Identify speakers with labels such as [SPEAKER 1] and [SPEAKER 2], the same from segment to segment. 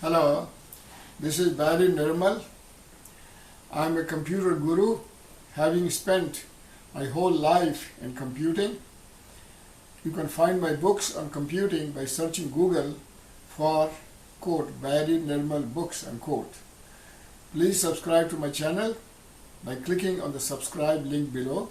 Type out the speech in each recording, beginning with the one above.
[SPEAKER 1] Hello, this is Barry Nirmal. I'm a computer guru, having spent my whole life in computing. You can find my books on computing by searching Google for quote Barry Nirmal books unquote. Please subscribe to my channel by clicking on the subscribe link below.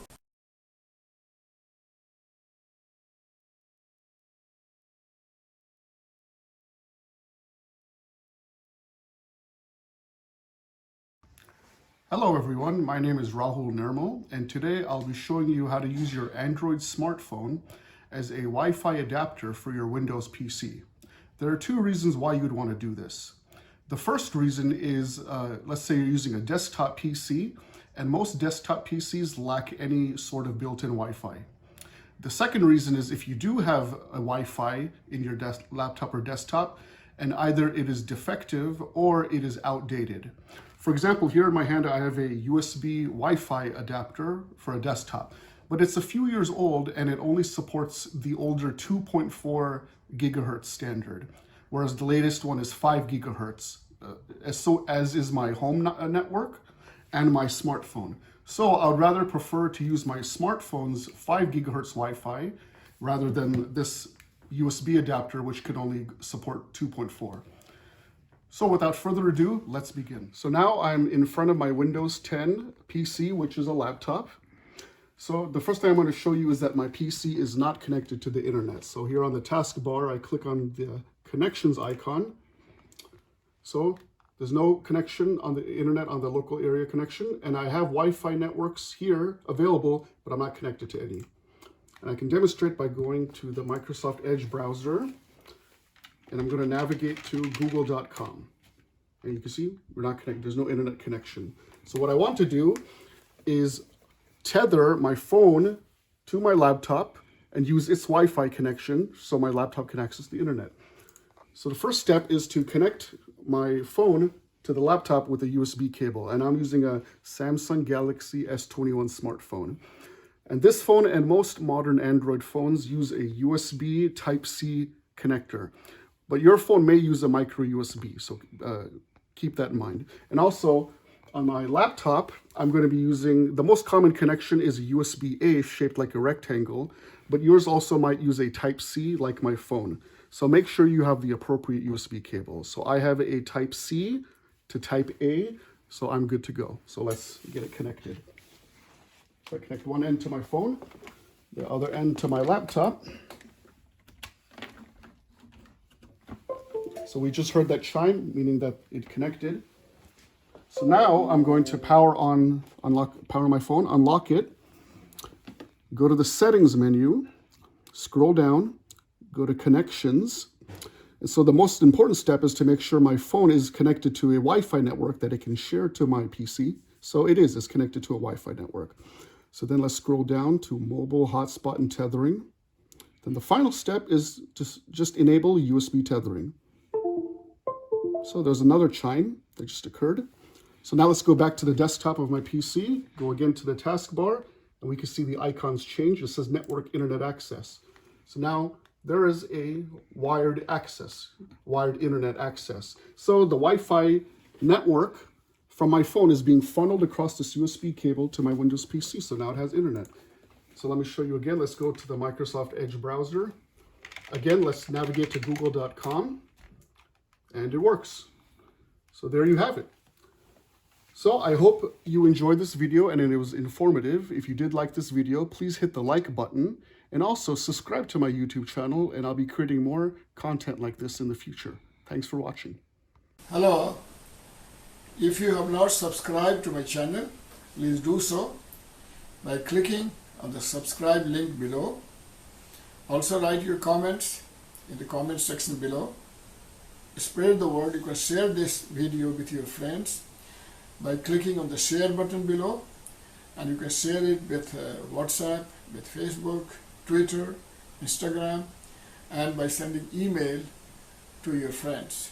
[SPEAKER 2] Hello everyone, my name is Rahul Nirmal, and today I'll be showing you how to use your Android smartphone as a Wi-Fi adapter for your Windows PC. There are two reasons why you'd want to do this. The first reason is, let's say you're using a desktop PC, and most desktop PCs lack any sort of built-in Wi-Fi. The second reason is if you do have a Wi-Fi in your laptop or desktop, and either it is defective or it is outdated. For example, here in my hand, I have a USB Wi-Fi adapter for a desktop, but it's a few years old and it only supports the older 2.4 gigahertz standard, whereas the latest one is 5 gigahertz, as is my home network and my smartphone. So I would rather prefer to use my smartphone's 5 gigahertz Wi-Fi rather than this USB adapter, which can only support 2.4. So without further ado, let's begin. So now I'm in front of my Windows 10 PC, which is a laptop. So the first thing I'm going to show you is that my PC is not connected to the internet. So here on the taskbar, I click on the connections icon. So there's no connection on the internet on the local area connection, and I have Wi-Fi networks here available, but I'm not connected to any. And I can demonstrate by going to the Microsoft Edge browser, and I'm going to navigate to google.com. And you can see we're not connected. There's no internet connection. So what I want to do is tether my phone to my laptop and use its Wi-Fi connection so my laptop can access the internet. So the first step is to connect my phone to the laptop with a USB cable. And I'm using a Samsung Galaxy S21 smartphone. And this phone and most modern Android phones use a USB Type-C connector. But your phone may use a micro USB, so keep that in mind. And also, on my laptop, I'm going to be using, the most common connection is a USB-A shaped like a rectangle, but yours also might use a Type-C like my phone. So make sure you have the appropriate USB cable. So I have a Type-C to Type-A, so I'm good to go. So let's get it connected. So I connect one end to my phone, the other end to my laptop. So we just heard that chime, meaning that it connected. So now I'm going to power my phone, unlock it, go to the settings menu, scroll down, go to connections. And so the most important step is to make sure my phone is connected to a Wi-Fi network that it can share to my PC. So it's connected to a Wi-Fi network. So then let's scroll down to mobile hotspot and tethering. Then the final step is to just enable USB tethering. So there's another chime that just occurred. So now let's go back to the desktop of my PC, go again to the taskbar, and we can see the icons change. It says network internet access. So now there is a wired internet access. So the Wi-Fi network from my phone is being funneled across this USB cable to my Windows PC. So now it has internet. So let me show you again. Let's go to the Microsoft Edge browser. Again, let's navigate to google.com. And it works. So there you have it. So I hope you enjoyed this video and it was informative. If you did like this video, please hit the like button and also subscribe to my YouTube channel, and I'll be creating more content like this in the future. Thanks for watching.
[SPEAKER 1] Hello. If you have not subscribed to my channel, please do so by clicking on the subscribe link below. Also write your comments in the comment section below. Spread the word. You can share this video with your friends by clicking on the share button below, and you can share it with WhatsApp, with Facebook, Twitter, Instagram, and by sending email to your friends.